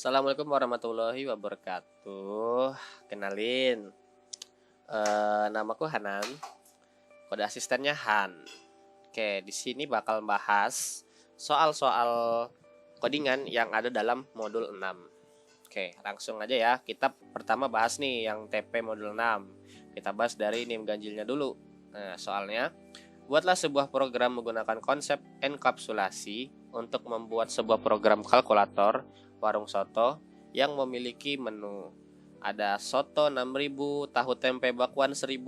Assalamualaikum warahmatullahi wabarakatuh. Kenalin, namaku Hanan. Kode asistennya Han. Oke, di sini bakal bahas soal-soal codingan yang ada dalam modul 6. Oke, langsung aja ya. Kita pertama bahas nih yang TP modul 6. Kita bahas dari NIM ganjilnya dulu. Nah, soalnya buatlah sebuah program menggunakan konsep enkapsulasi untuk membuat sebuah program kalkulator warung soto yang memiliki menu. Ada soto 6.000, tahu tempe bakwan 1.000,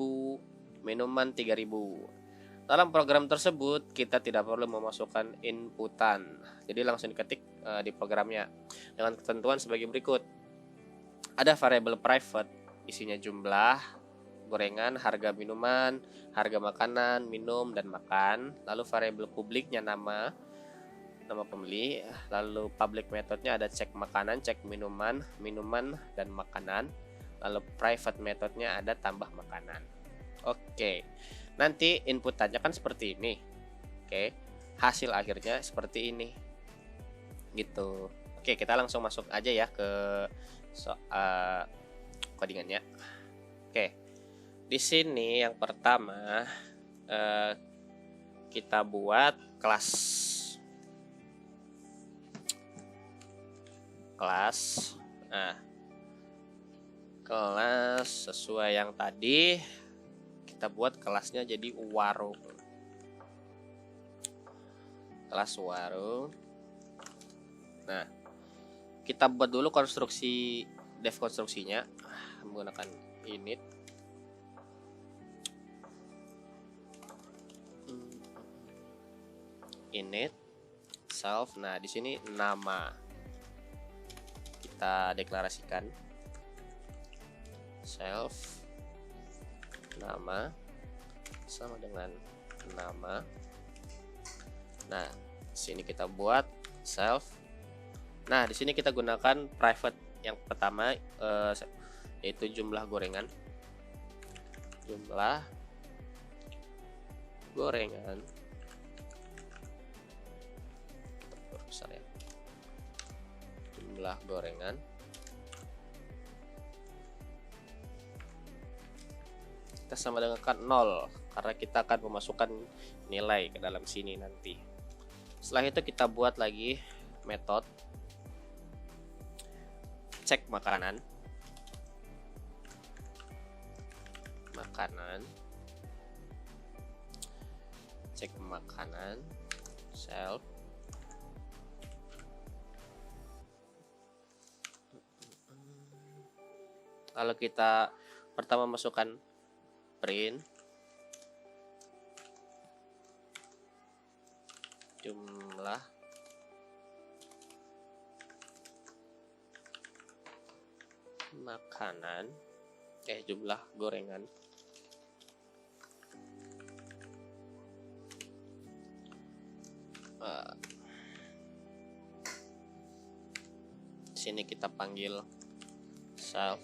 minuman 3.000. Dalam program tersebut kita tidak perlu memasukkan inputan. Jadi langsung diketik di programnya dengan ketentuan sebagai berikut. Ada variabel private, isinya jumlah, gorengan, harga minuman, harga makanan, minum, dan makan. Lalu variabel publiknya nama pembeli. Lalu public methodnya ada cek makanan, cek minuman, dan makanan. Lalu private methodnya ada tambah makanan. Oke, nanti inputannya kan seperti ini. Oke, hasil akhirnya seperti ini gitu. Oke, kita langsung masuk aja ya ke codingannya. Oke, di sini yang pertama kita buat kelas Nah, kelas sesuai yang tadi kita buat kelasnya jadi warung. Kelas warung. Nah, kita buat dulu konstruksi dev konstruksinya menggunakan init. Init self. Nah, di sini nama kita deklarasikan self nama sama dengan nama. Nah, di sini kita buat self. Nah, di sini kita gunakan private yang pertama yaitu jumlah gorengan. Jumlah gorengan. Besar ya. Jumlah gorengan. Kita sama dengan 0 karena kita akan memasukkan nilai ke dalam sini nanti. Setelah itu kita buat lagi metode cek makanan. Cek makanan self. Kalau kita pertama masukkan print jumlah makanan, jumlah gorengan. Sini kita panggil self.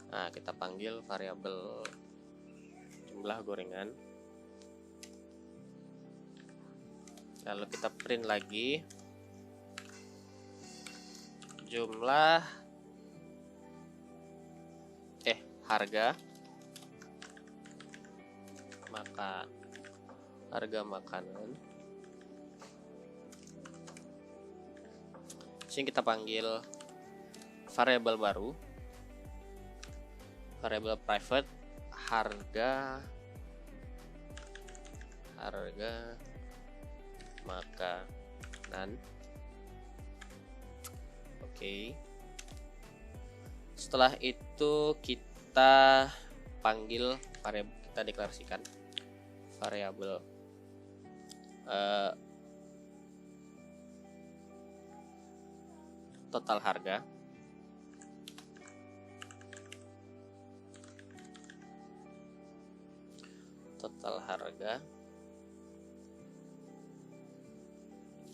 Nah, kita panggil variabel jumlah gorengan. Lalu kita print lagi jumlah harga makanan. Sini kita panggil variabel baru, variabel private harga makanan. Oke. Setelah itu kita panggil variabel, kita deklarasikan variabel total harga.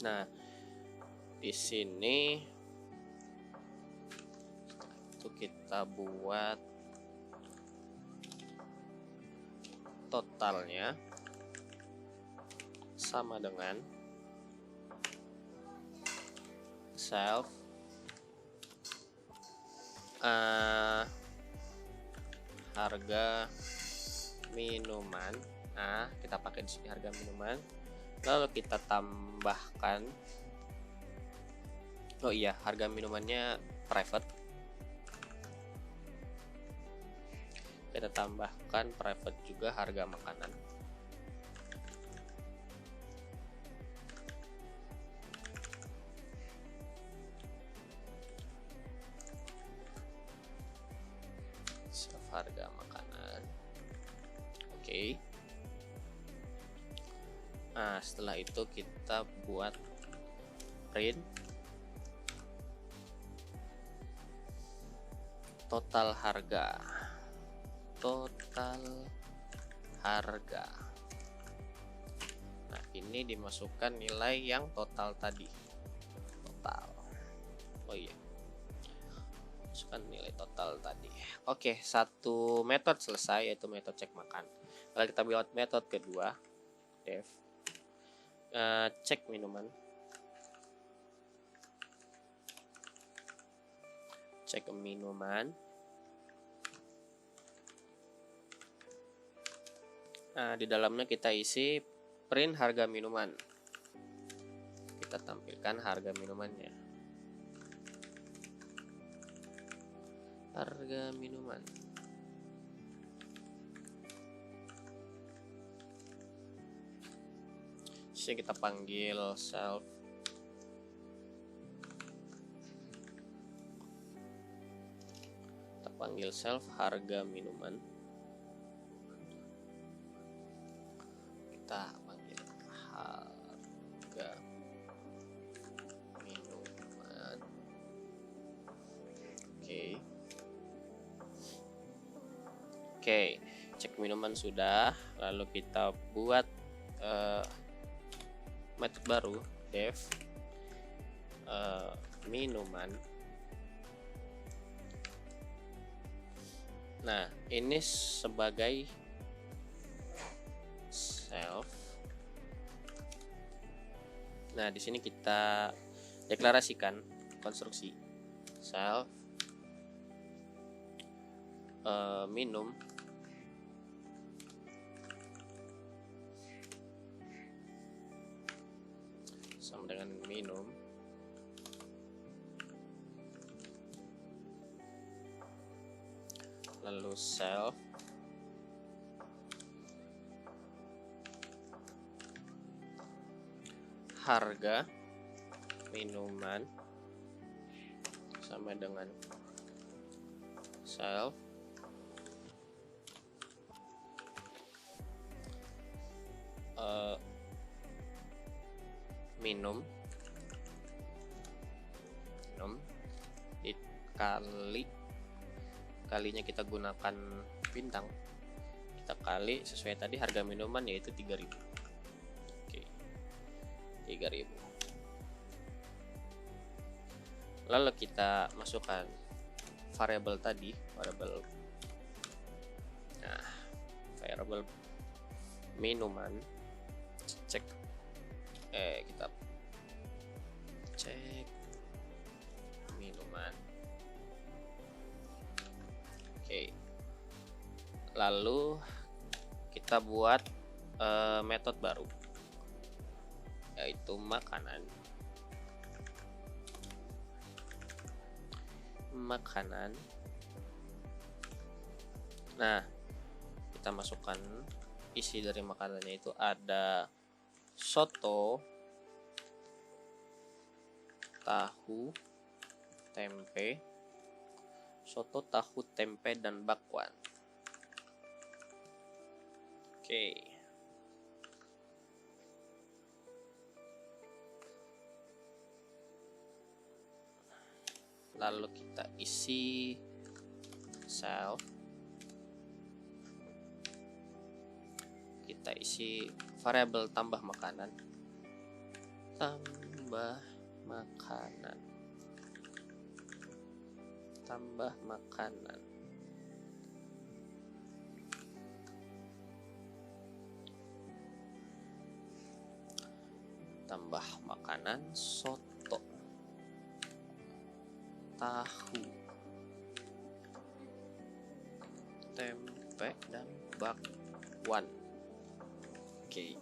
Nah, di sini itu kita buat totalnya sama dengan self eh, harga minuman. Nah, kita pakai di sini harga minuman. Lalu kita tambahkan, oh iya, harga minumannya private. Kita tambahkan private juga harga makanan. Self harga makanan. Oke. Nah, setelah itu kita buat print total harga. Nah, ini dimasukkan nilai yang total tadi. Total. Oh iya. Masukkan nilai total tadi. Oke, satu metode selesai, yaitu metode cek makan. Kalau kita buat metode kedua, def cek minuman. Cek minuman. Nah, di dalamnya kita isi print harga minuman. Kita tampilkan harga minumannya. Harga minuman. Sini kita panggil self. Kita panggil self harga minuman. Kita panggil harga minuman. Oke, cek minuman sudah. Lalu kita buat metode baru, def minuman. Nah, ini sebagai self. Nah, di sini kita deklarasikan konstruksi self minum sama dengan minum lalu self harga minuman sama dengan self minum dikalinya kita gunakan bintang, kita kali sesuai tadi harga minuman yaitu 3.000. Oke, 3.000. Lalu kita masukkan variabel tadi, variabel minuman, cek kita cek minuman. Oke, lalu kita buat metode baru yaitu makanan. Nah, kita masukkan isi dari makanannya itu ada soto, tahu, tempe, dan bakwan. Oke. Lalu kita isi self. Kita isi variabel tambah makanan. Tambah makanan. Tambah makanan soto, tahu, tempe dan bakwan. Oke,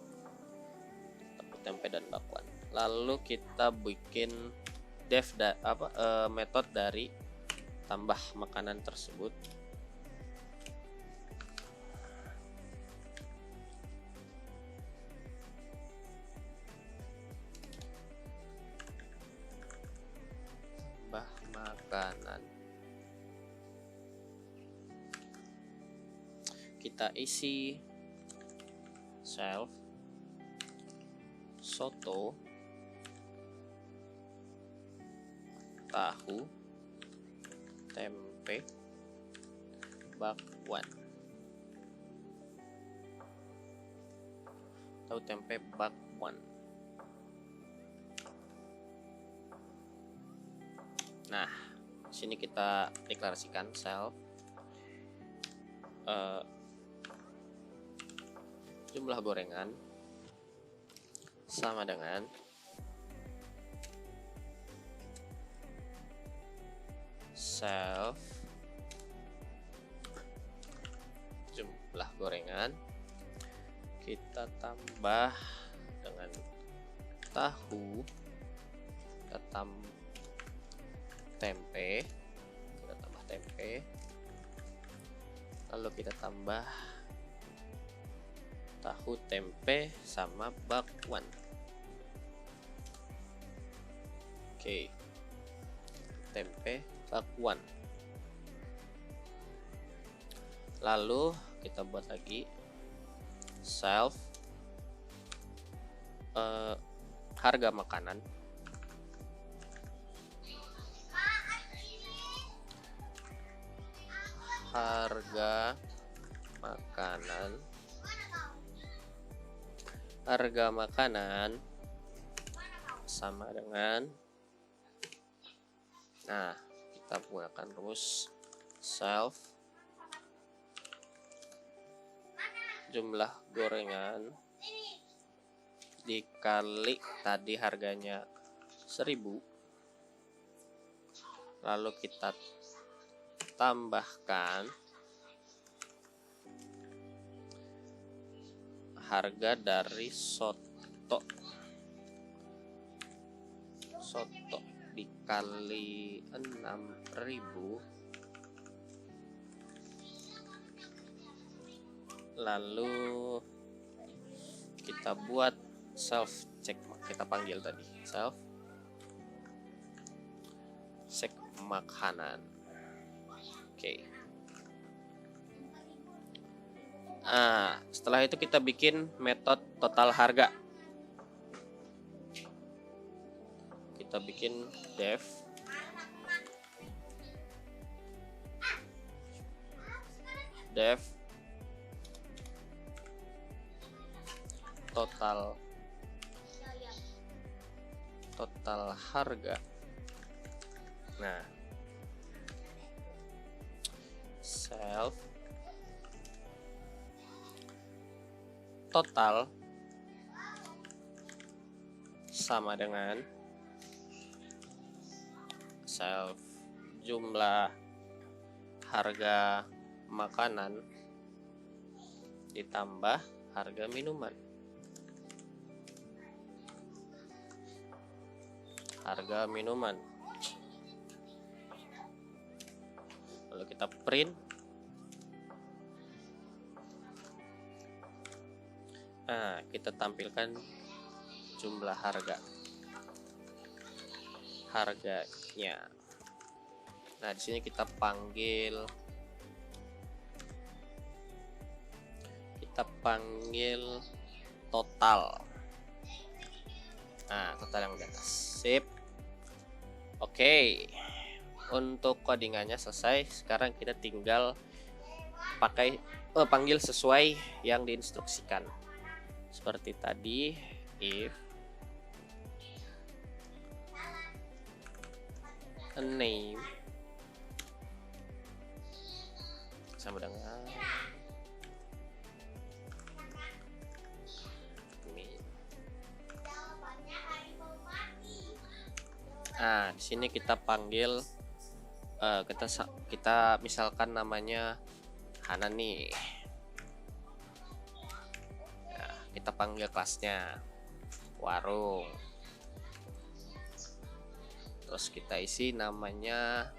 tahu tempe dan bakwan. Lalu kita bikin metode dari tambah makanan tersebut. Tambah makanan. Kita isi self soto, tahu, tempe, bakwan. Tahu, tempe, bakwan. Nah, sini kita deklarasikan self jumlah gorengan sama dengan self jumlah gorengan kita tambah dengan tahu, kita tambah tempe, lalu kita tambah tahu, tempe, sama bakwan. Oke, tempe, bakwan. Lalu kita buat lagi self harga makanan, harga makanan sama dengan, nah, kita gunakan rumus self jumlah gorengan dikali tadi harganya 1000, lalu kita tambahkan harga dari soto dikali 6000, lalu kita buat self check, kita panggil tadi self check makanan. Oke. Setelah itu kita bikin metode total harga. Kita bikin def total harga. Nah, self total sama dengan self jumlah harga makanan ditambah harga minuman. Lalu kita print. Kita tampilkan jumlah harganya. Nah, di sini kita panggil total. Nah, total yang di atas. Sip. Oke. Untuk codingannya selesai. Sekarang kita tinggal panggil sesuai yang diinstruksikan. Seperti tadi, if a name sama dengan di sini kita panggil kita misalkan namanya Hanan nih. Nah, kita panggil kelasnya warung. Terus kita isi namanya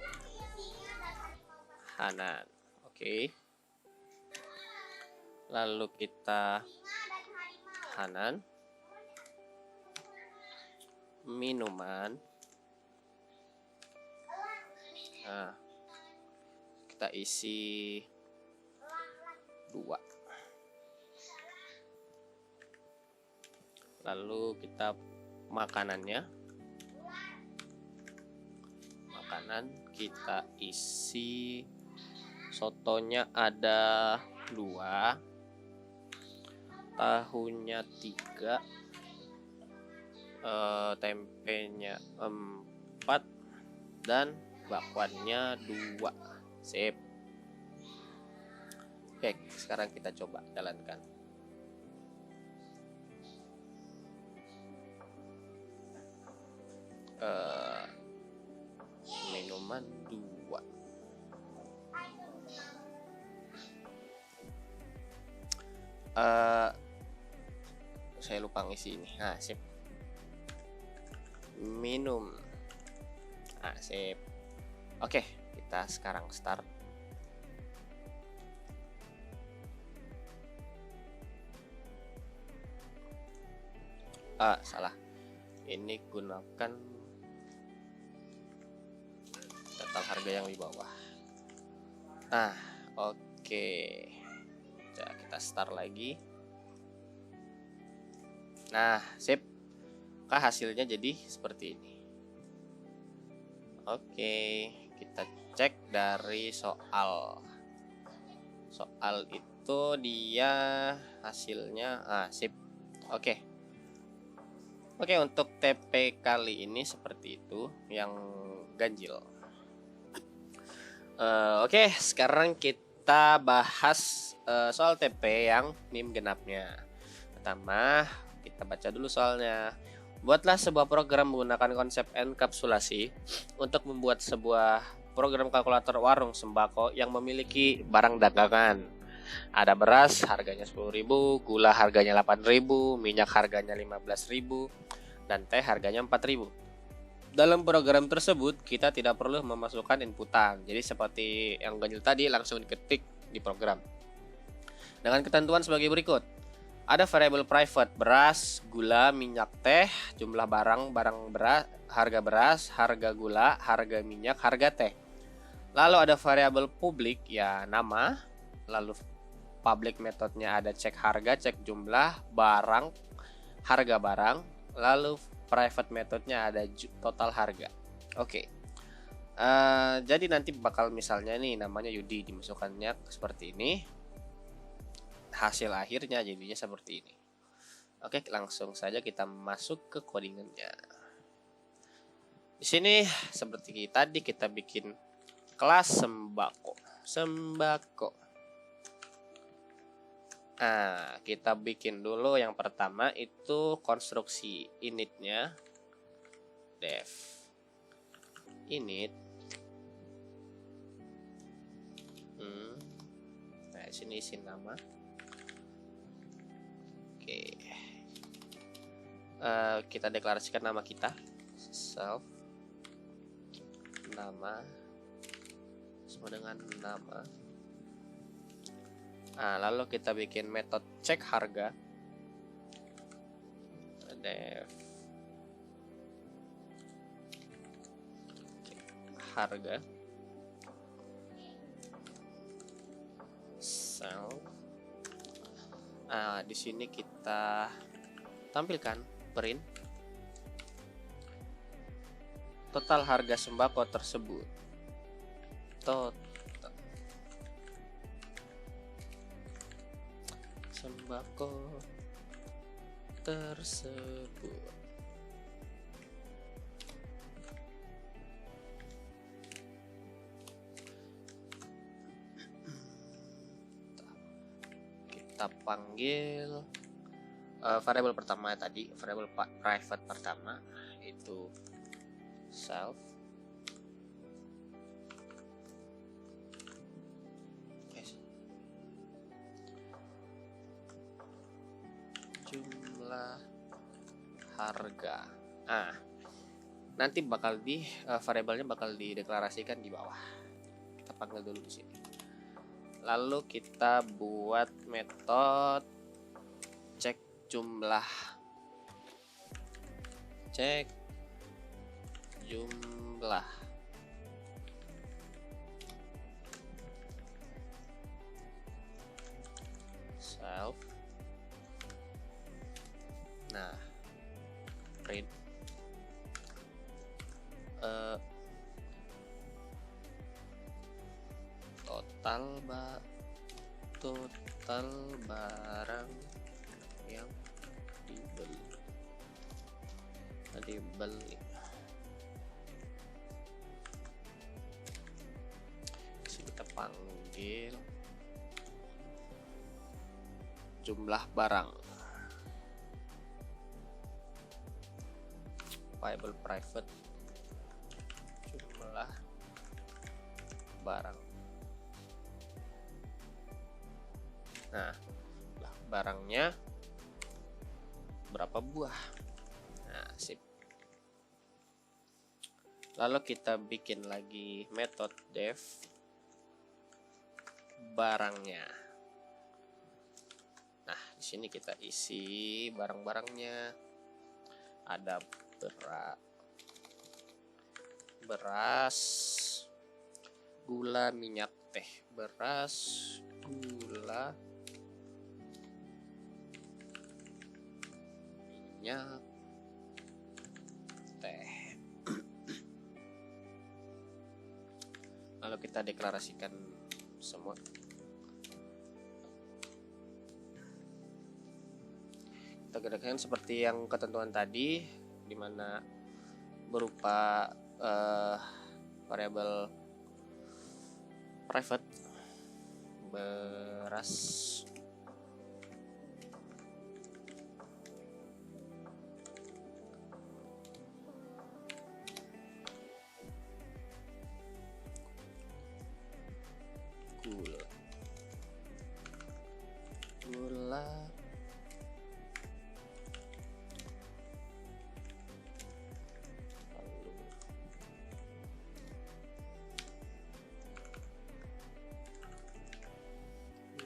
Hanan. Oke. Lalu kita Hanan minuman. Nah, kita isi 2. Lalu kita makanan kita isi sotonya ada 2, tahunya 3, tempenya 4, dan bakwannya 2. Sip. Oke, sekarang kita coba jalankan. Minuman 2. Saya lupa ngisi ini. Nah, sip. Minum. Nah, sip. Oke, kita sekarang start. Salah. Ini gunakan total harga yang di bawah. Nah, oke. Nah, kita start lagi. Nah, sip. Hasilnya jadi seperti ini. Oke, kita cek dari soal. Soal itu dia hasilnya sip. Oke. Oke, untuk TP kali ini seperti itu yang ganjil. Oke, sekarang kita bahas soal TP yang NIM genapnya. Pertama, kita baca dulu soalnya. Buatlah sebuah program menggunakan konsep enkapsulasi untuk membuat sebuah program kalkulator warung sembako yang memiliki barang dagangan. Ada beras harganya 10.000, gula harganya 8.000, minyak harganya 15.000, dan teh harganya 4.000. Dalam program tersebut kita tidak perlu memasukkan inputan. Jadi seperti yang ganjil tadi, langsung diketik di program. Dengan ketentuan sebagai berikut. Ada variabel private beras, gula, minyak, teh, jumlah barang beras, harga gula, harga minyak, harga teh. Lalu ada variabel publik ya nama, lalu public metodenya ada cek harga, cek jumlah barang, harga barang, lalu private metodenya ada total harga. Oke. Jadi nanti bakal misalnya nih namanya Yudi, dimasukkannya seperti ini. Hasil akhirnya jadinya seperti ini. Oke, langsung saja kita masuk ke codingannya. Di sini seperti tadi kita bikin kelas sembako. Nah, kita bikin dulu yang pertama itu konstruksi initnya. Def init. Nah, sini isi nama. Oke. Kita deklarasikan nama kita. Self. Nama. Sama dengan nama. Nah, lalu kita bikin metode cek harga. Def harga. Self. Nah, di sini kita tampilkan print total harga sembako tersebut. Sembako tersebut. Kita panggil variabel pertama tadi, variabel private pertama itu self. harga. Nanti bakal variabelnya bakal dideklarasikan di bawah. Kita panggil dulu di sini. Lalu kita buat metode cek jumlah. Cek jumlah. Self. Nah, print total barang yang dibeli. Sini kita panggil jumlah barang. Variable private jumlah barang. Nah, barangnya berapa buah? Nah, sip. Lalu kita bikin lagi metode def barangnya. Nah, di sini kita isi barang-barangnya. Ada beras, gula, minyak teh. Beras, gula, minyak teh. Lalu kita deklarasikan semua. Kita gerakkan seperti yang ketentuan tadi, di mana berupa variabel private beras, gula,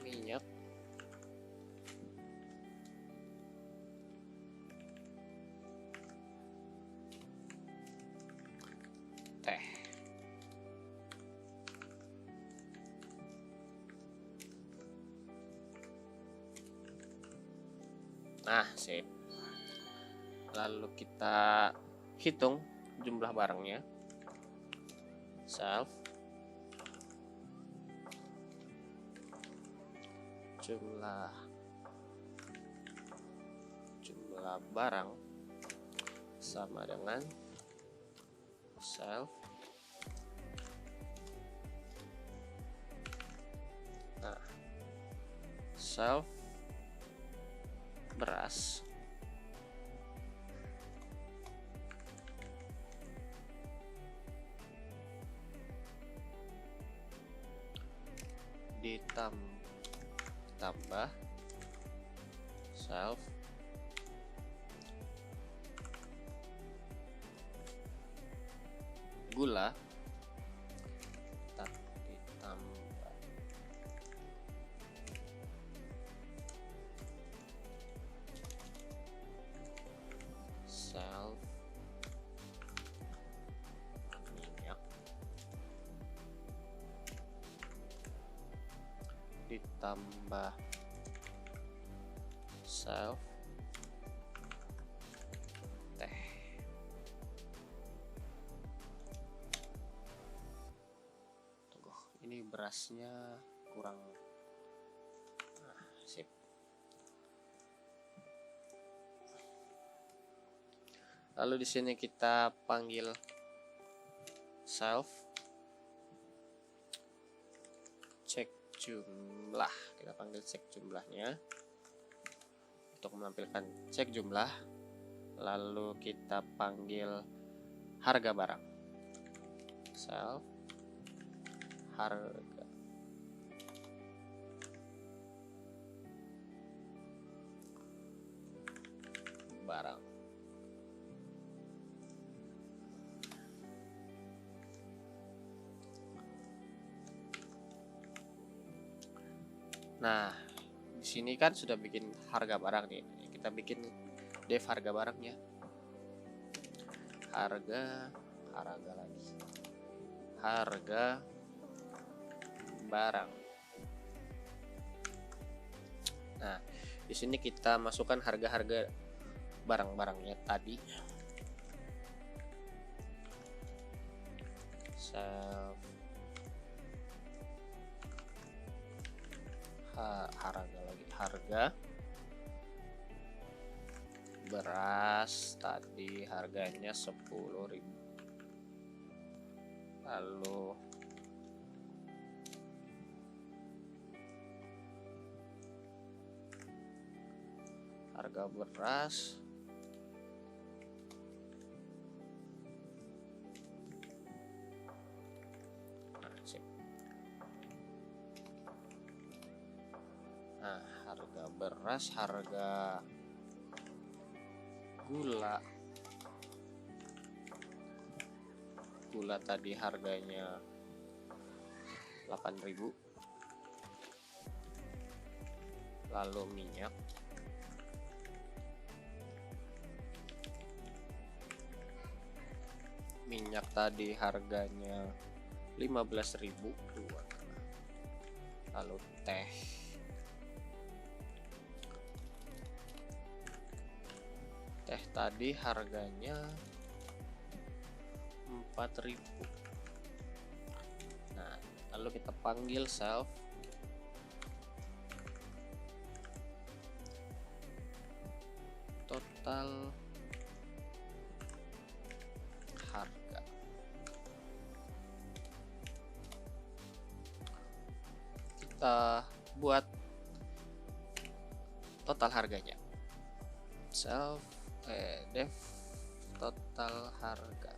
minyak teh. Nah, sip. Lalu kita hitung jumlah barangnya. Self jumlah barang sama dengan self. Nah, self beras ditambah self gula ditambah self minyak ditambah self teh. Tunggu, ini berasnya kurang. Nah, sip. Lalu di sini kita panggil self cek jumlah. Kita panggil cek jumlahnya untuk menampilkan cek jumlah. Lalu kita panggil harga barang. Self harga barang. Nah, di sini kan sudah bikin harga barang nih. Kita bikin dev harga barangnya. Harga lagi. Harga barang. Nah, di sini kita masukkan harga-harga barang-barangnya tadi. Self harga lagi, harga beras tadi harganya 10.000. Lalu harga beras harga beras, harga gula tadi harganya 8.000. Lalu minyak tadi harganya 15.000. Lalu teh tadi harganya 4.000. Nah, lalu kita panggil self total harga. Kita buat total harganya. Self dev total harga.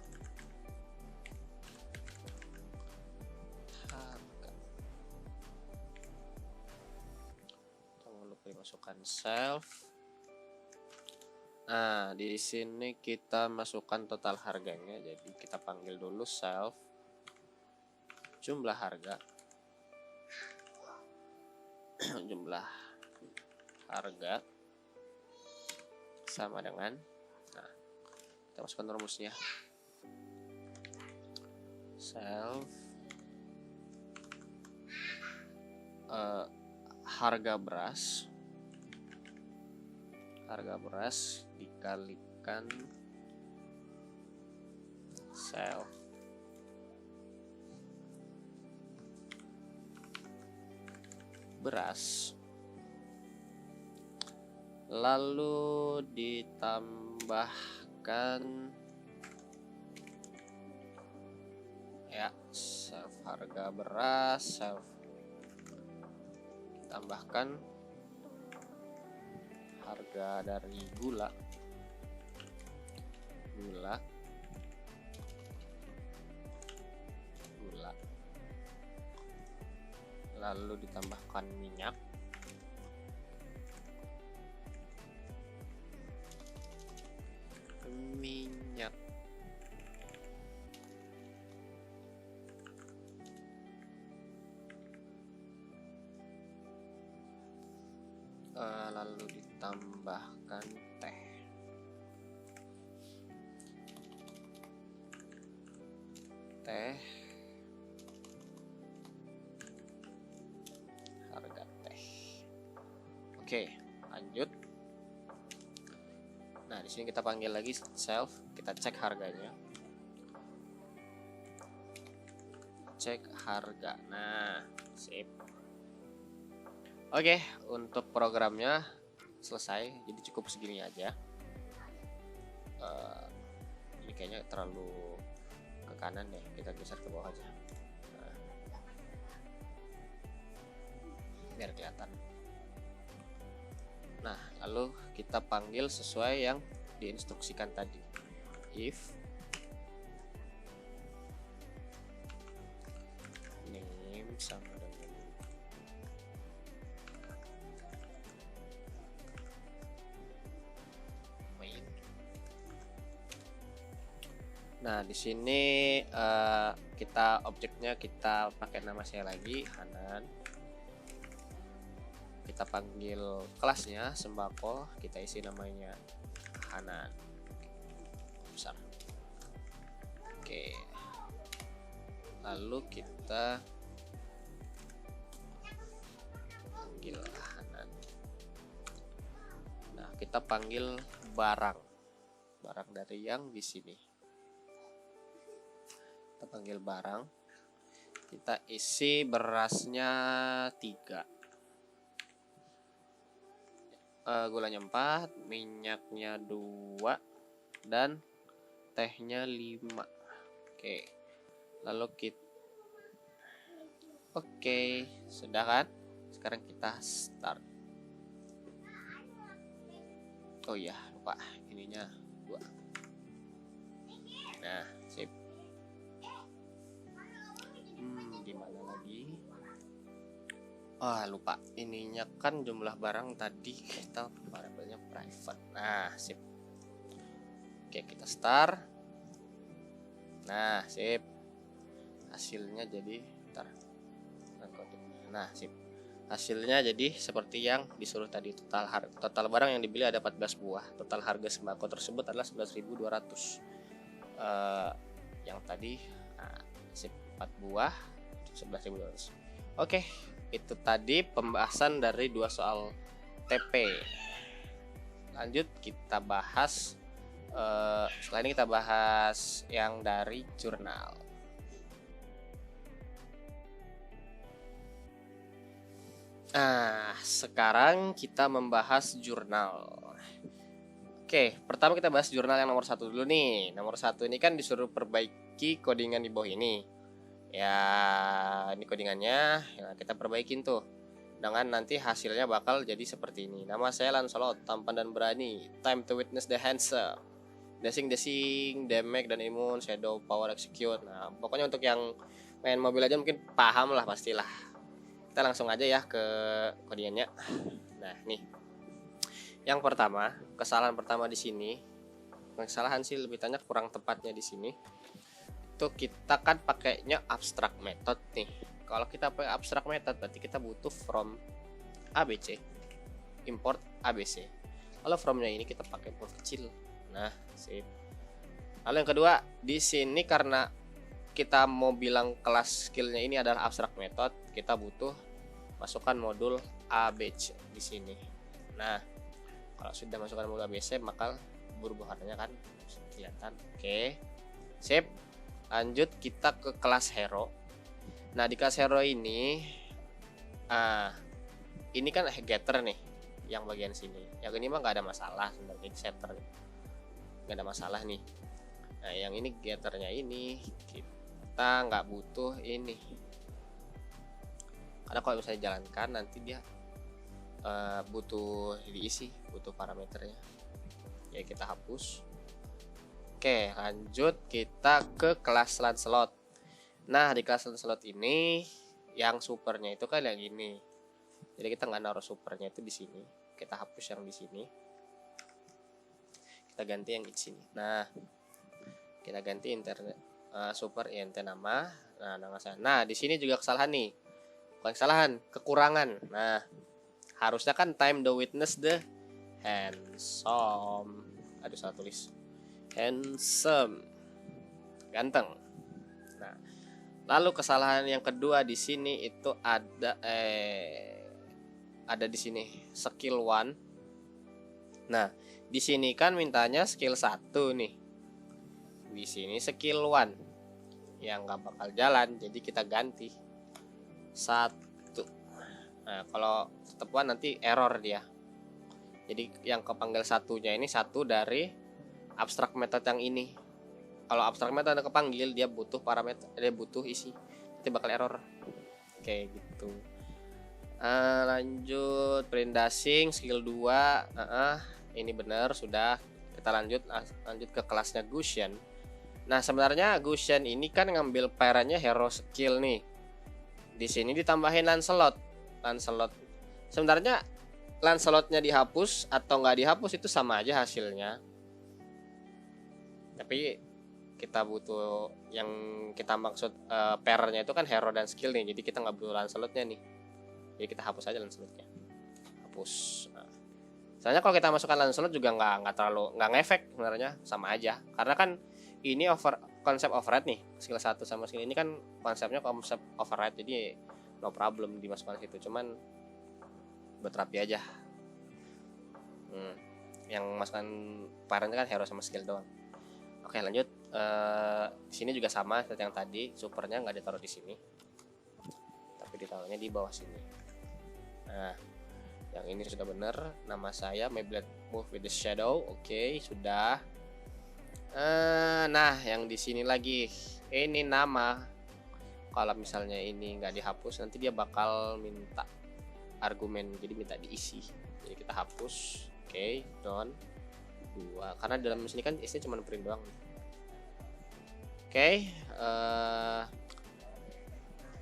Jangan lupa dimasukkan self. Nah, di sini kita masukkan total harganya. Jadi kita panggil dulu self jumlah harga. Jumlah harga sama dengan, nah, kita masukkan rumusnya. Self harga beras dikalikan self beras, lalu ditambahkan ya self harga beras, self tambahkan harga dari gula lalu ditambahkan minyak, lalu ditambahkan teh. Harga teh. Oke, lanjut. Nah, di sini kita panggil lagi self, kita cek harganya. Cek harga. Nah, sip. Oke, untuk programnya selesai, jadi cukup segini aja. Ini kayaknya terlalu ke kanan ya, kita geser ke bawah aja. Biar kelihatan. Nah, lalu kita panggil sesuai yang diinstruksikan tadi. If name sama dengan main. Nah, di sini kita objeknya kita pakai nama saya lagi, Hanan. kita panggil kelasnya sembako, kita isi namanya Hanan besar. Oke, lalu kita panggil Hanan. Nah, kita panggil barang dari yang di sini. Kita panggil barang, kita isi berasnya 3, gulanya 4, minyaknya 2, dan tehnya 5. Oke, lalu kita sudah kan? Sekarang kita start. Oh iya, lupa ininya 2. Nah, sip. Gimana lagi? Lupa ininya kan jumlah barang tadi kita variabelnya private. Nah, sip. Oke, kita start. Nah, sip. Hasilnya jadi nah, sip. Hasilnya jadi seperti yang disuruh tadi. Total barang yang dibeli ada 14 buah. Total harga sembako tersebut adalah 11.200. Yang tadi sip, 4 buah 11.200. Oke, itu tadi pembahasan dari 2 soal TP. Lanjut kita bahas setelah ini kita bahas yang dari jurnal. Sekarang kita membahas jurnal. Oke, pertama kita bahas jurnal yang nomor 1 dulu nih. Nomor 1 ini kan disuruh perbaiki codingan di bawah ini. Ya, ini codingannya. Ya, kita perbaikin tuh. Dengan nanti hasilnya bakal jadi seperti ini. Nama saya Lancelot, tampan dan berani. Time to witness the handsome. Dashing, damage dan imun, shadow, power, execute. Nah, pokoknya untuk yang main mobil aja mungkin paham lah pastilah. Kita langsung aja ya ke codingannya. Nah, nih. Yang pertama, kesalahan pertama di sini. Kesalahan sih lebih tanya kurang tepatnya di sini. Itu kita kan pakainya abstract method nih. Kalau kita pakai abstract method berarti kita butuh from ABC, import ABC. Kalau fromnya ini kita pakai import kecil. Nah, sip. Lalu yang kedua, di sini karena kita mau bilang kelas skillnya ini adalah abstract method, kita butuh masukkan modul ABC di sini. Nah, kalau sudah masukkan modul ABC maka berubah warnanya kan kelihatan. Oke, sip. Lanjut kita ke kelas hero. Nah, di kelas hero ini ini kan getter nih yang bagian sini. Yang ini mah nggak ada masalah sebenarnya, setter nggak ada masalah nih. Nah, yang ini getternya ini kita nggak butuh ini, karena kalau misalnya jalankan nanti dia butuh diisi, butuh parameternya. Ya, kita hapus. Oke, lanjut kita ke kelas Lancelot. Nah, di kelas Lancelot ini yang supernya itu kan yang ini. Jadi kita nggak naruh supernya itu di sini. Kita hapus yang di sini. Kita ganti yang di sini. Nah, kita ganti internet super int nama. Nah, di sini juga kesalahan nih. Bukan kesalahan, kekurangan. Nah, harusnya kan time the witness the handsome. Aduh, salah tulis. Handsome, ganteng. Nah, lalu kesalahan yang kedua di sini itu ada di sini skill 1. Nah, di sini kan mintanya skill 1 nih. Di sini skill 1 yang nggak bakal jalan, jadi kita ganti 1. Nah, kalau tetap 1 nanti error dia. Jadi yang kepanggil satunya ini 1 dari abstract method yang ini. Kalau abstract method yang kepanggil dia butuh parameter, dia butuh isi, itu bakal error. Oke, gitu. Lanjut print dashing skill 2. Ini benar sudah. Kita lanjut ke kelasnya Gaussian. Nah, sebenarnya Gaussian ini kan ngambil pairnya hero skill nih. Di sini ditambahin Lancelot. Sebenarnya Lancelotnya dihapus atau nggak dihapus itu sama aja hasilnya. Tapi kita butuh yang kita maksud pairnya itu kan hero dan skill nih. Jadi kita nggak butuh Lancelotnya nih. Jadi kita hapus aja Lancelotnya. hapus. Nah, soalnya kalau kita masukkan Lancelot juga nggak terlalu nggak ngefek sebenarnya, sama aja. Karena kan ini konsep override nih, skill 1 sama skill ini kan konsepnya konsep override, jadi no problem dimasukkan situ. Cuman buat rapi aja. Yang masukkan parent kan hero sama skill doang. Oke, lanjut. Di sini juga sama seperti yang tadi, supernya nggak ditaruh di sini, tapi ditaruhnya di bawah sini. Nah, yang ini sudah benar. Nama saya Mayblade Move with the Shadow. Oke, sudah. Nah, yang di sini lagi, ini nama. Kalau misalnya ini nggak dihapus, nanti dia bakal minta argumen, jadi minta diisi. Jadi kita hapus. Oke, done. 2, karena dalam sini kan isinya cuma print doang. Oke,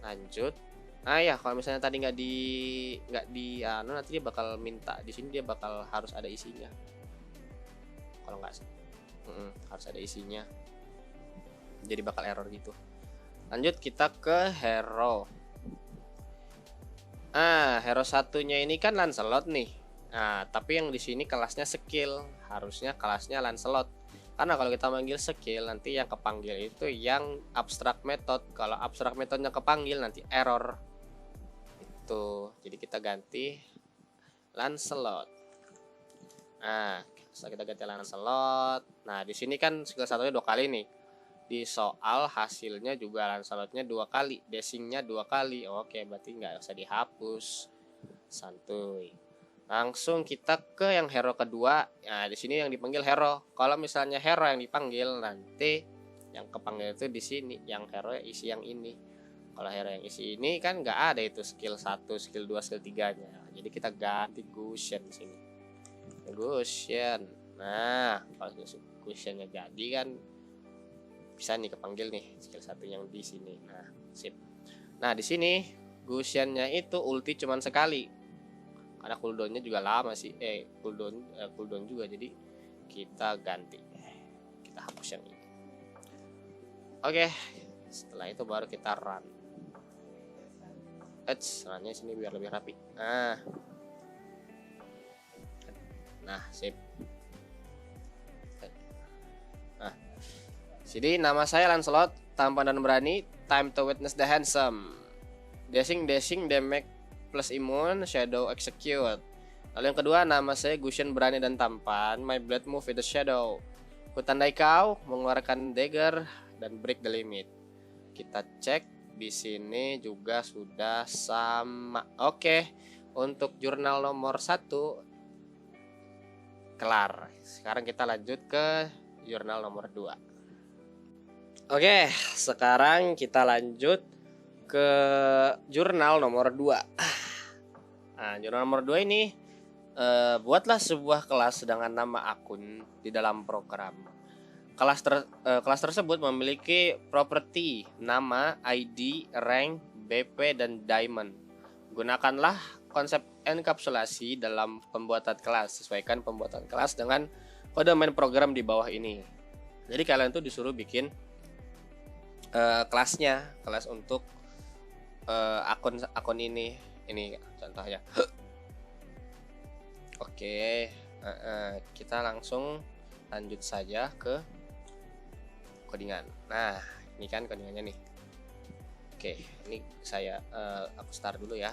lanjut. Nah ya, kalau misalnya tadi nggak di nanti dia bakal minta di sini, dia bakal harus ada isinya. Kalau nggak harus ada isinya, jadi bakal error gitu. Lanjut kita ke hero. Hero satunya ini kan Lancelot nih. Nah, tapi yang di sini kelasnya skill, harusnya kelasnya Lancelot. Karena kalau kita manggil skill, nanti yang kepanggil itu yang abstract method. Kalau abstract methodnya kepanggil, nanti error. Itu. Jadi kita ganti Lancelot. Nah, setelah kita ganti Lancelot, nah di sini kan skill satunya 2 kali nih. Di soal hasilnya juga Lancelotnya 2 kali, dashingnya 2 kali. Oke, berarti nggak usah dihapus. Santuy. Langsung kita ke yang hero kedua. Nah, di sini yang dipanggil hero. Kalau misalnya hero yang dipanggil, nanti yang kepanggil itu di sini, yang hero isi yang ini. Kalau hero yang isi ini kan nggak ada itu skill 1, skill 2, skill 3-nya. Jadi kita ganti Gusion di sini. Gusion. Nah, kalau Gusionnya jadi kan bisa nih kepanggil nih skill 1 yang di sini. Nah, sip. Nah, di sini Gusionnya itu ulti cuman sekali. Karena cooldownnya juga lama sih, cooldown juga, jadi kita ganti, kita hapus yang ini. Oke, setelah itu baru kita run. Runnya sini biar lebih rapi. Nah, sip. Nah, sini nama saya Lancelot, tampan dan berani, time to witness the handsome, dashing damage plus imun, shadow execute. Lalu yang kedua, nama saya Gusion, berani dan tampan, my blade move with the shadow. Kutandai kau mengeluarkan dagger dan break the limit. Kita cek di sini juga sudah sama. Oke, untuk jurnal nomor 1 kelar. Sekarang kita lanjut ke jurnal nomor 2. Oke, sekarang kita lanjut ke jurnal nomor 2. Nah, jurnal nomor 2 ini buatlah sebuah kelas dengan nama akun di dalam program. Kelas tersebut memiliki properti nama, ID, rank, BP, dan diamond. Gunakanlah konsep enkapsulasi dalam pembuatan kelas. Sesuaikan pembuatan kelas dengan kode main program di bawah ini. Jadi kalian tuh disuruh bikin kelas untuk akun ini contohnya. Oke, kita langsung lanjut saja ke codingan. Nah, ini kan codingannya nih. Oke, ini aku start dulu ya.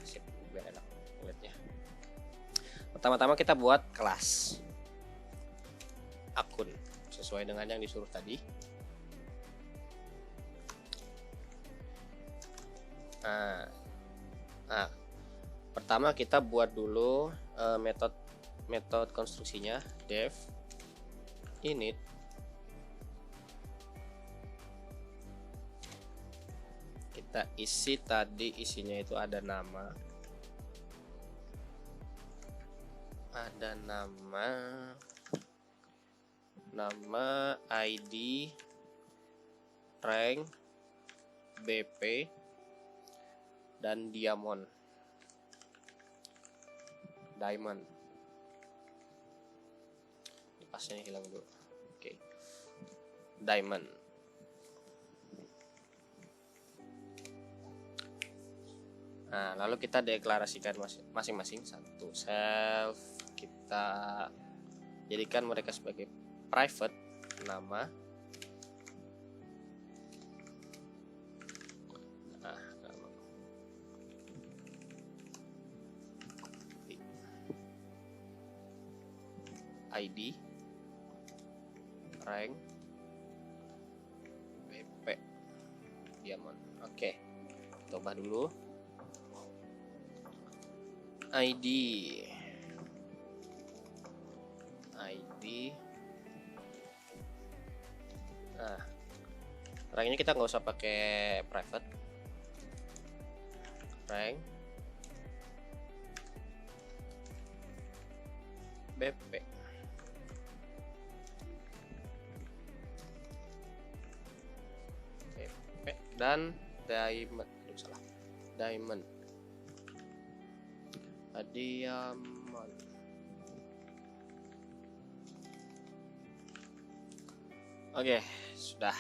Sip, biar enak lihatnya. Pertama-tama kita buat kelas akun sesuai dengan yang disuruh tadi. Nah, pertama kita buat dulu metode konstruksinya, def init kita isi tadi, isinya itu ada nama, ID, rank, BP, dan diamond. Pasnya hilang dulu. Oke. Nah, lalu kita deklarasikan masing-masing satu self, kita jadikan mereka sebagai private nama. Nah, nama. ID, rank, BP, diamond. Oke, coba dulu. ID, nah ranknya kita nggak usah pakai private, rank, BP, dan diamond. Diamond. Oke, sudah.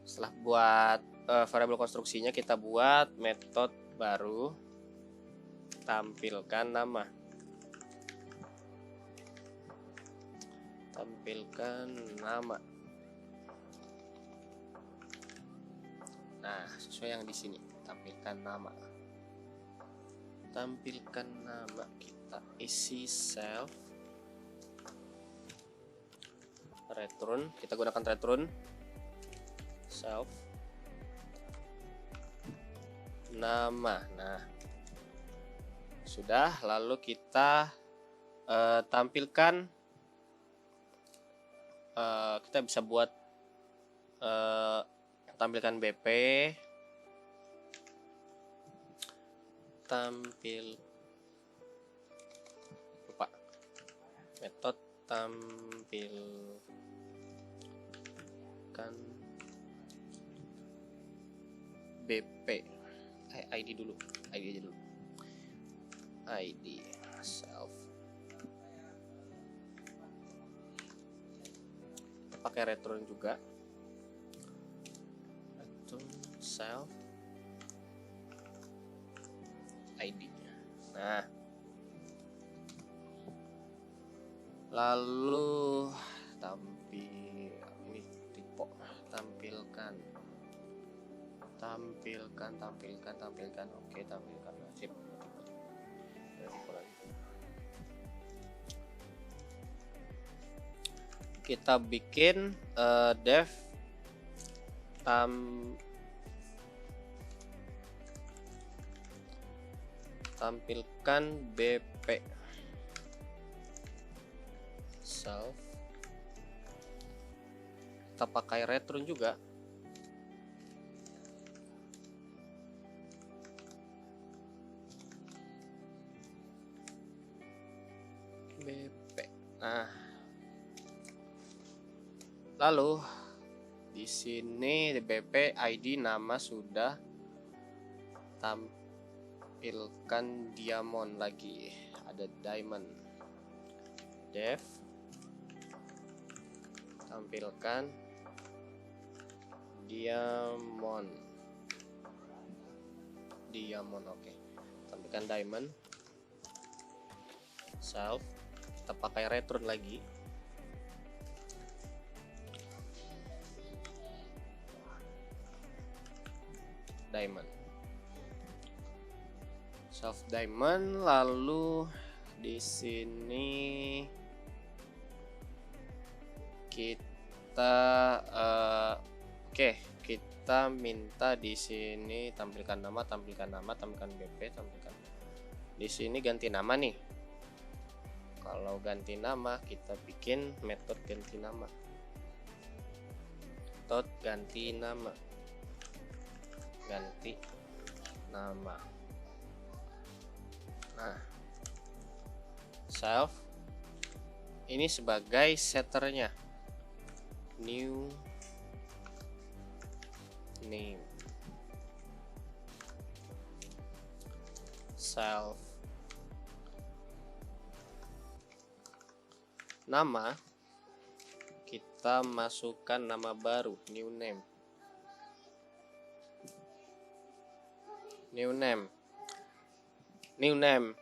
Setelah buat variabel konstruksinya, kita buat metode baru, tampilkan nama. Nah, sesuai yang di sini, tampilkan nama. Kita isi self return, kita gunakan return self nama. Nah, sudah. Lalu kita tampilkan, kita bisa buat tampilkan BP, metode tampilkan BP, ID dulu, ID aja dulu, ID self, pakai return juga, return self ID. Nah, lalu tampilkan. Oke, tampilkan. Sip. Kita bikin dev tampilkan BP self, kita pakai return juga, BP. Nah, lalu di sini di BP ID nama sudah, tampilkan diamond lagi, ada diamond. Dev tampilkan diamond. Oke, tampilkan diamond self, kita pakai return lagi, diamond self diamond. Lalu di sini kita kita minta di sini tampilkan nama, tampilkan BP, tampilkan. Di sini ganti nama nih. Kalau ganti nama, kita bikin metode ganti nama. Ganti nama. Nah, self ini sebagai setternya, new name, self nama, kita masukkan nama baru, new name. new name.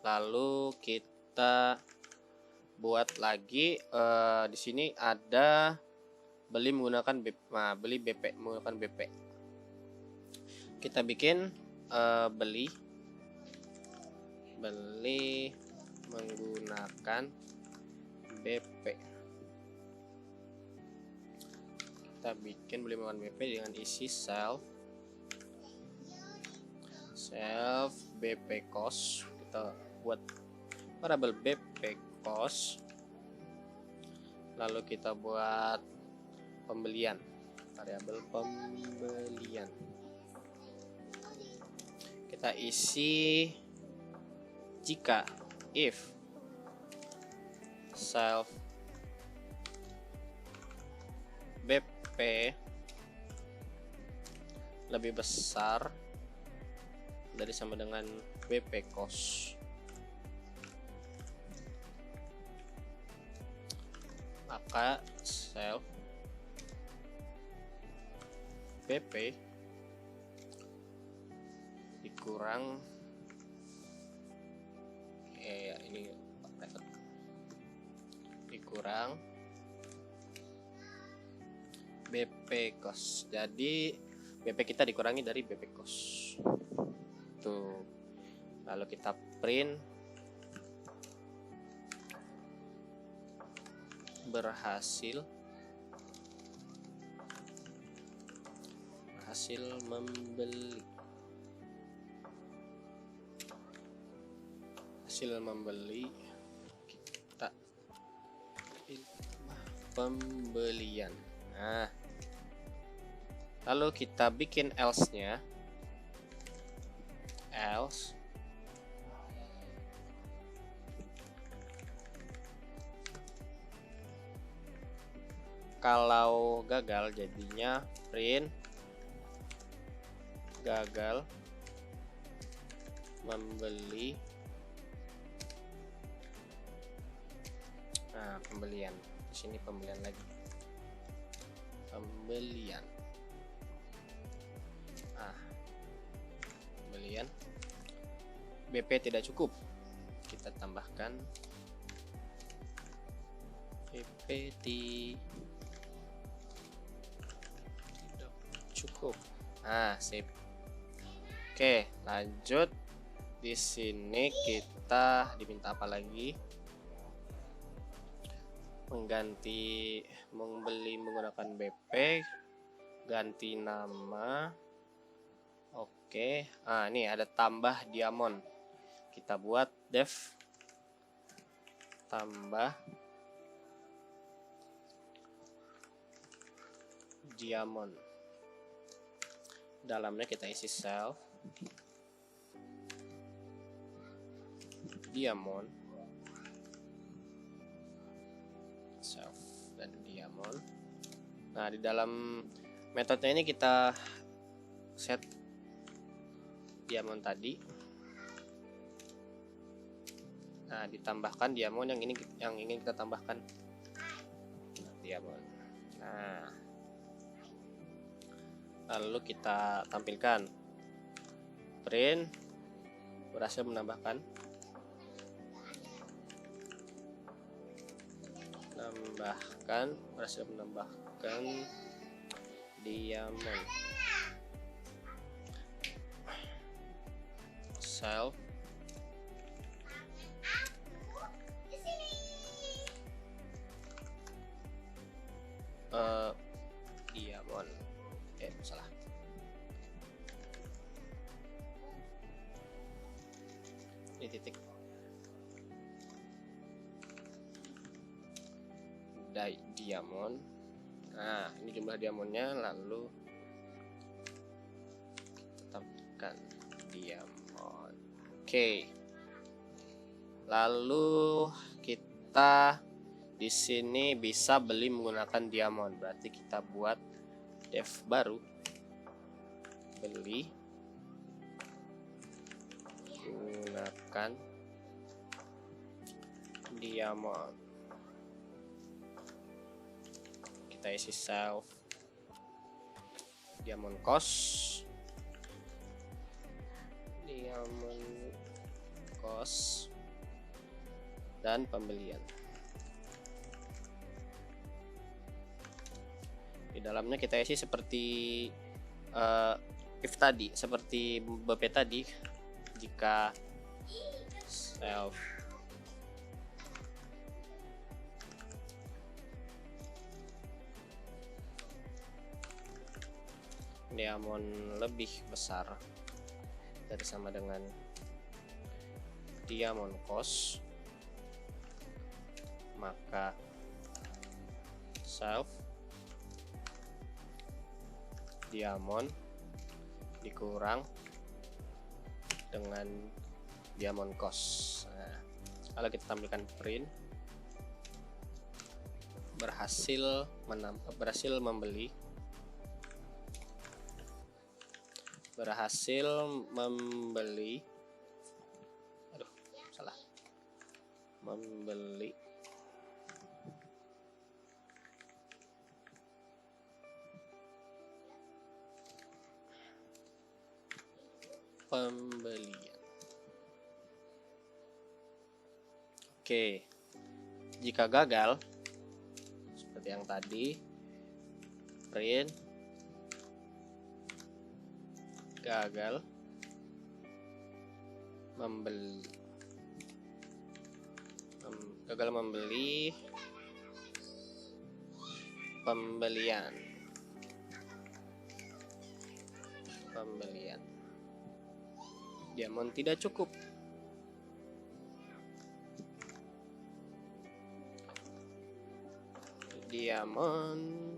Lalu kita buat lagi di sini ada beli menggunakan beli BP menggunakan BP. Kita bikin beli menggunakan BP. Kita bikin beli menggunakan BP dengan isi self BP cost. Kita buat variabel BP cost, lalu kita buat pembelian, variabel pembelian. Kita isi jika if self BP lebih besar dari sama dengan BP cost, maka self BP dikurang ini dikurang BP cost. Jadi BP kita dikurangi dari BP cost tuh. Lalu kita print berhasil membeli. Hasil membeli kita pembelian. Nah, lalu kita bikin else-nya. Else kalau gagal jadinya print gagal membeli. Nah, pembelian di sini, pembelian lagi, pembelian. Pembelian BP tidak cukup, kita tambahkan BP tidak cukup. Sip. Oke, lanjut. Di sini kita diminta apa lagi? Mengganti membeli menggunakan BP, ganti nama. Oke, ini ada tambah diamond. Kita buat dev tambah diamond. Dalamnya kita isi self diamond, self dan diamond. Nah, di dalam metodenya ini kita set diamond tadi. Nah, ditambahkan diamond yang ingin kita tambahkan diamond. Nah, lalu kita tampilkan print berhasil menambahkan berhasil menambahkan diamond. Self diamond. Salah. Ini titik. Diamond. Nah, ini jumlah diamondnya, lalu kita tambahkan diamond. Oke. Lalu kita di sini bisa beli menggunakan diamond. Berarti kita buat dev baru, beli menggunakan diamond. Kita isi self diamond cost, diamond cost dan pembelian. Di dalamnya kita isi seperti if tadi, seperti BP tadi. Jika self diamond lebih besar dari sama dengan diamond cost, maka self diamond dikurang dengan diamond cost. Nah, kalau kita tampilkan print berhasil membeli, membeli pembelian. Oke, jika gagal seperti yang tadi, print gagal membeli pembelian diamond tidak cukup. Diamond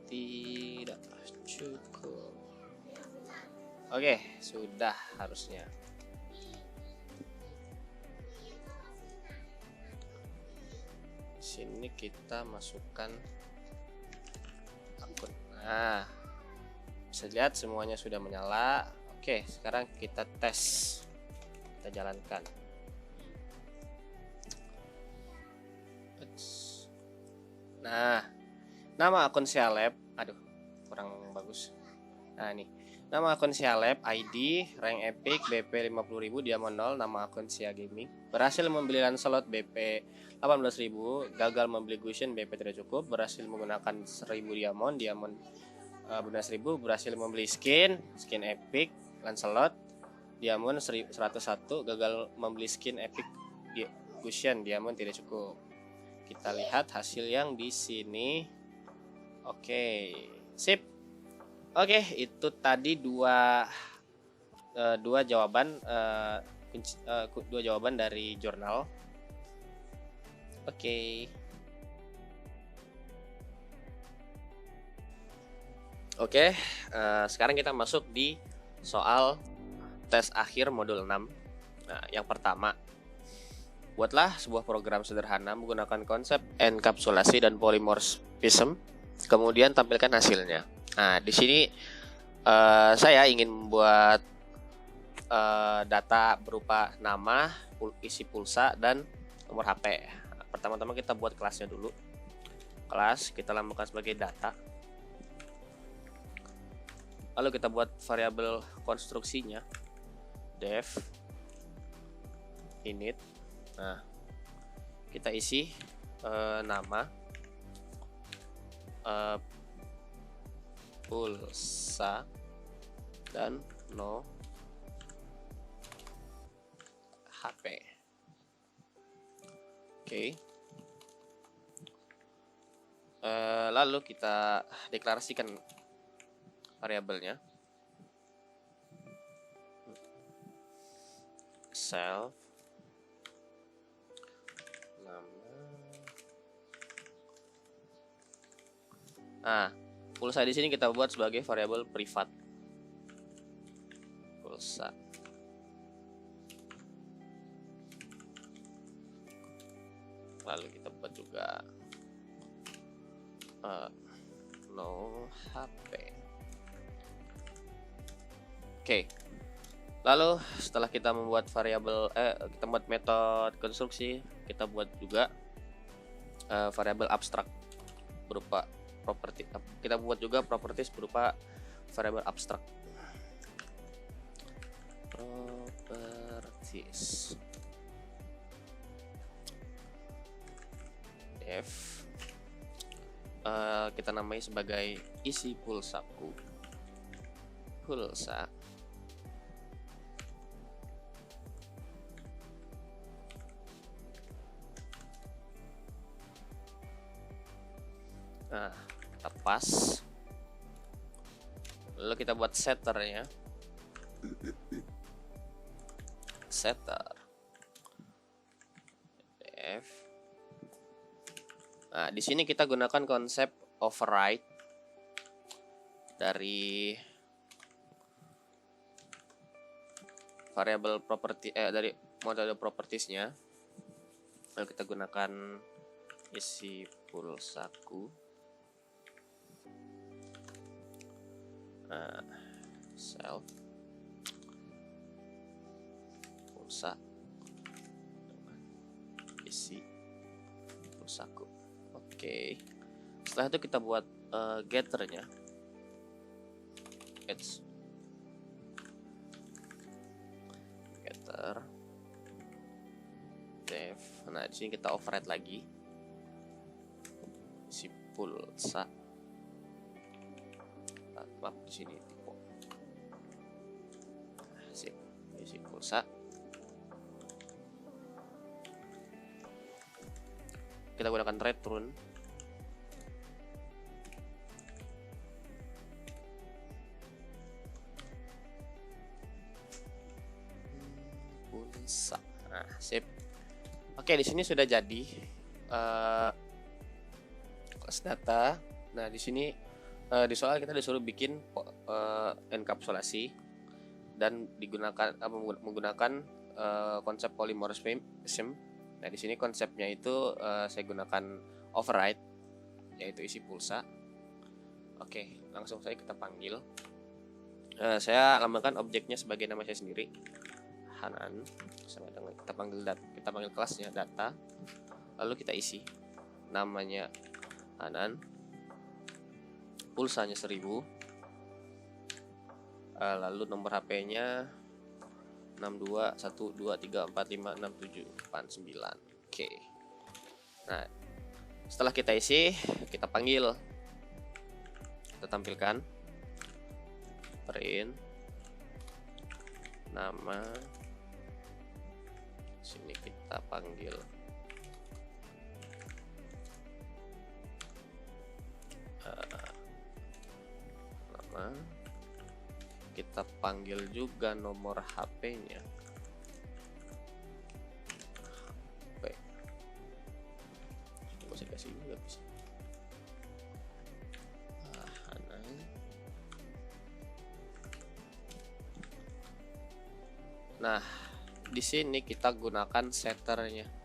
tidak cukup. Oke, sudah harusnya. Sini kita masukkan akun. Nah, bisa lihat semuanya sudah menyala. Oke, sekarang kita tes, kita jalankan. Nah, nama akun Sialab, aduh kurang bagus. Nah ini, nama akun Sialab, ID, rank epic, BP 50.000, diamond 0, nama akun Sia Gaming. Berhasil membeli Lancelot BP 18.000, gagal membeli Gusion BP tidak cukup, berhasil menggunakan 1000 diamond 11.000, berhasil membeli skin epic Lancelot diamond 101, gagal membeli skin epic Gusion diamond tidak cukup. Kita lihat hasil yang di sini. Oke, sip. Oke, itu tadi dua jawaban dari jurnal. Oke. Sekarang kita masuk di soal tes akhir modul 6. Nah, yang pertama, buatlah sebuah program sederhana menggunakan konsep enkapsulasi dan polymorphism, kemudian tampilkan hasilnya. Nah, di sini saya ingin membuat data berupa nama, isi pulsa, dan nomor HP. Nah, pertama-tama kita buat kelasnya dulu. Kelas kita lambangkan sebagai data. Lalu kita buat variabel konstruksinya, def init. Nah, kita isi nama, pulsa, dan no HP. Oke. Lalu kita deklarasikan variabelnya, self nama. Nah, pulsa di sini kita buat sebagai variabel privat, pulsa. Lalu kita buat juga no HP. Oke. Lalu setelah kita membuat variabel kita buat metode konstruksi, kita buat juga variabel abstrak berupa properti. Kita buat juga properties berupa variabel abstrak. this. Def kita namai sebagai isi pulsaku. Pulsa. Nah, kita pas. Lalu kita buat setternya. Setter. Def. Nah, di sini kita gunakan konsep override dari variable property dari model propertiesnya. Lalu kita gunakan isi pulsaku. Nah, self pulsa isi pulsaku. Oke. Setelah itu kita buat getternya. Getter def. Nah, di sini kita override lagi isi pulsa. Maaf, di sini tipe. Sip, isi pulsa. Kita gunakan return. Pulsa. Nah, sip. Oke, di sini sudah jadi kelas data. Nah, di sini di soal kita disuruh bikin enkapsulasi dan digunakan menggunakan konsep polymorphism. Nah, di sini konsepnya itu saya gunakan override, yaitu isi pulsa. Oke, langsung saja kita panggil. Saya lambangkan objeknya sebagai nama saya sendiri, Hanan. Sama dengan kita panggil kelasnya data. Lalu kita isi namanya Hanan, pulsanya 1000, lalu nomor HP-nya 6212345679. Oke. Nah, setelah kita isi, kita panggil, kita tampilkan print nama. Sini kita panggil nama. Kita panggil juga nomor HP-nya. HP. Coba saya kasih juga bisa. Nah, di sini kita gunakan setternya.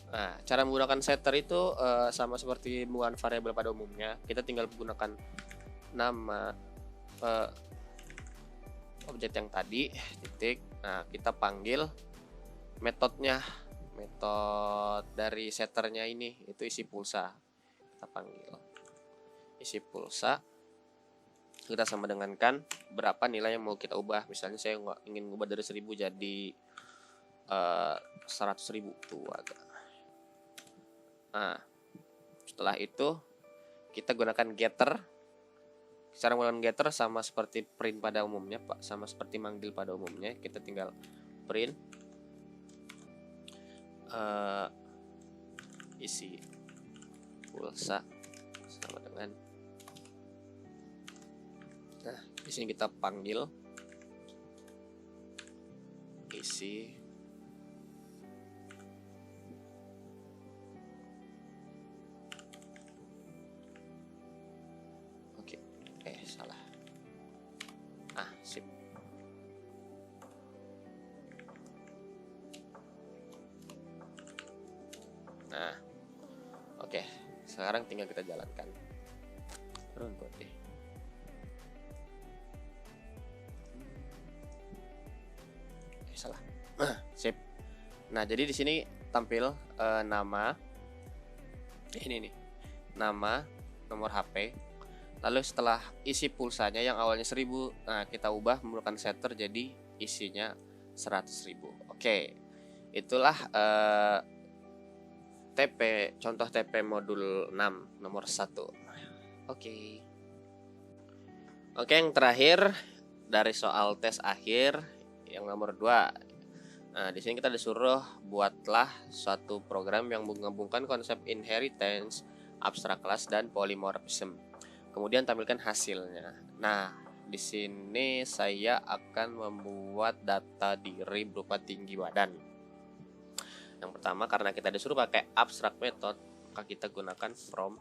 Nah, cara menggunakan setter itu sama seperti menggunakan variabel pada umumnya. Kita tinggal menggunakan nama objek yang tadi, titik. Nah, kita panggil metodenya, metode dari setternya ini, itu isi pulsa. Kita panggil isi pulsa. Kita sama dengankan berapa nilai yang mau kita ubah. Misalnya saya ingin ubah dari 1000 jadi 100.000 tuh agak. Nah, setelah itu kita gunakan getter. Cara menggunakan getter sama seperti print pada umumnya, Pak, sama seperti manggil pada umumnya. Kita tinggal print isi pulsa sama dengan. Nah, di sini kita panggil isi salah. Sip. Nah, oke. Sekarang tinggal kita jalankan. Runtut deh. Salah. Sip. Nah, jadi di sini tampil nama. Ini nih. Nama, nomor HP. Lalu setelah isi pulsanya yang awalnya 1000, nah kita ubah menggunakan setter jadi isinya 100.000. Oke, itulah contoh TP modul 6 nomor 1. Oke. Oke, yang terakhir dari soal tes akhir yang nomor 2. Nah, di sini kita disuruh buatlah suatu program yang menggabungkan konsep inheritance, abstract class, dan polymorphism. Kemudian tampilkan hasilnya. Nah, di sini saya akan membuat data diri berupa tinggi badan. Yang pertama, karena kita disuruh pakai abstract method, maka kita gunakan from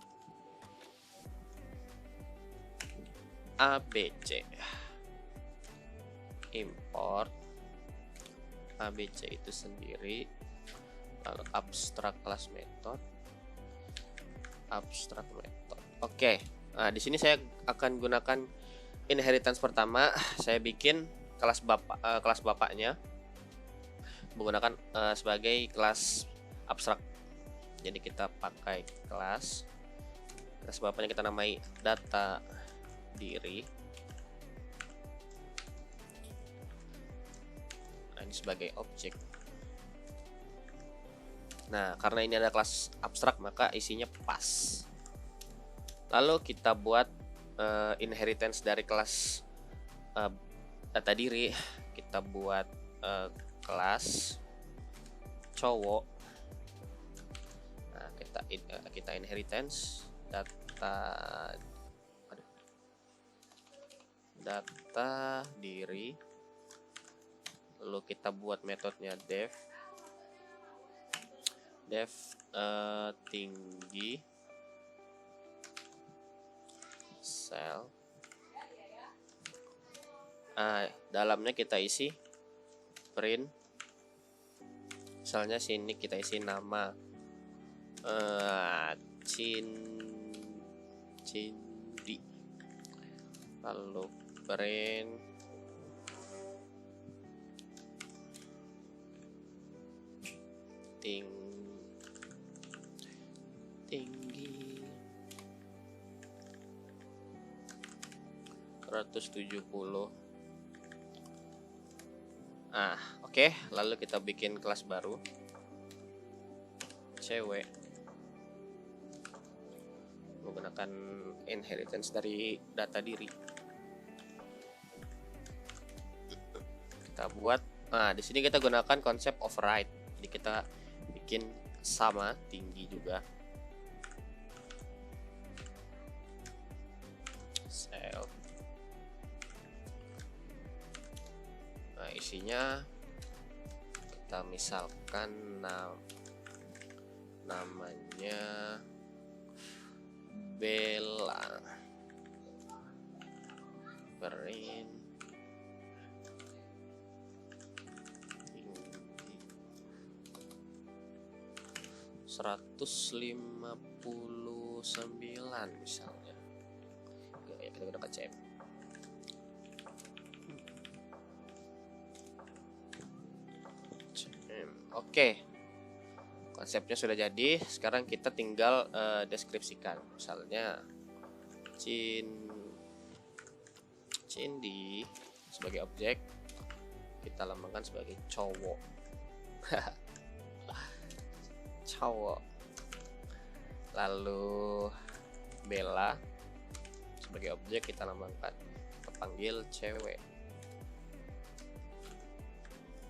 ABC. Import ABC itu sendiri, lalu abstract class method, abstract method. Oke. Nah, di sini saya akan gunakan inheritance pertama. Saya bikin kelas bapaknya menggunakan sebagai kelas abstrak. Jadi kita pakai kelas bapaknya kita namai data diri. Nah, ini sebagai objek. Nah, karena ini ada kelas abstrak maka isinya pas. Lalu kita buat inheritance dari kelas data diri. Kita buat kelas cowok. Nah, kita inheritance data diri. Lalu kita buat metodenya def tinggi sel. Dalamnya kita isi print. Misalnya sini kita isi nama Cindi. Lalu print tinggi 170. Oke, lalu kita bikin kelas baru cewek menggunakan inheritance dari data diri. Kita buat di sini kita gunakan konsep override. Jadi kita bikin sama tinggi juga. Sel. Nah, isinya kita misalkan namanya Bella. Print 159 misalnya. Ya, kita gunakan CM. Oke. Konsepnya sudah jadi. Sekarang kita tinggal deskripsikan. Misalnya Cindi sebagai objek kita lambangkan sebagai cowok. Cowok. Lalu Bella sebagai objek kita lambangkan, kita panggil cewek.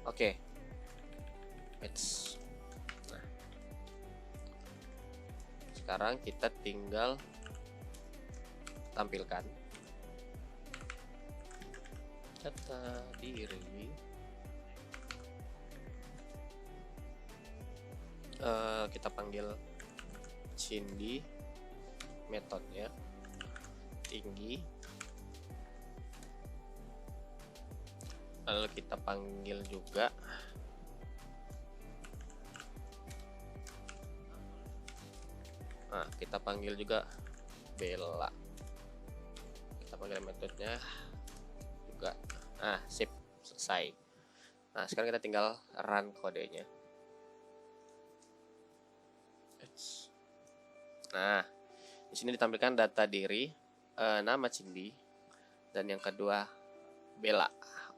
Oke. Nah, sekarang kita tinggal tampilkan data diri. Kita panggil Cindi, metodenya tinggi, lalu kita panggil juga Bella. Kita panggil metodenya juga. Sip, selesai. Nah, sekarang kita tinggal run kodenya. Nah, di sini ditampilkan data diri, nama Cindi, dan yang kedua Bella.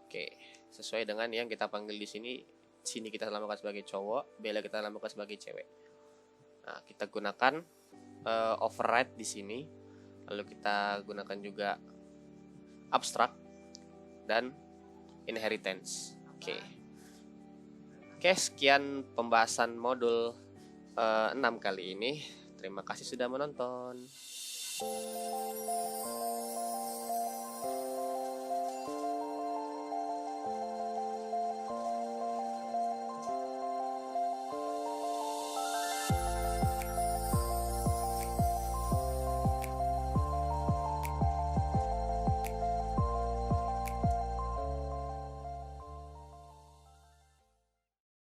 Oke. sesuai dengan yang kita panggil di sini. Sini kita namakan sebagai cowok, Bella kita namakan sebagai cewek. Nah, kita gunakan override di sini. Lalu kita gunakan juga abstract dan inheritance. Oke, sekian pembahasan modul 6 kali ini. Terima kasih sudah menonton.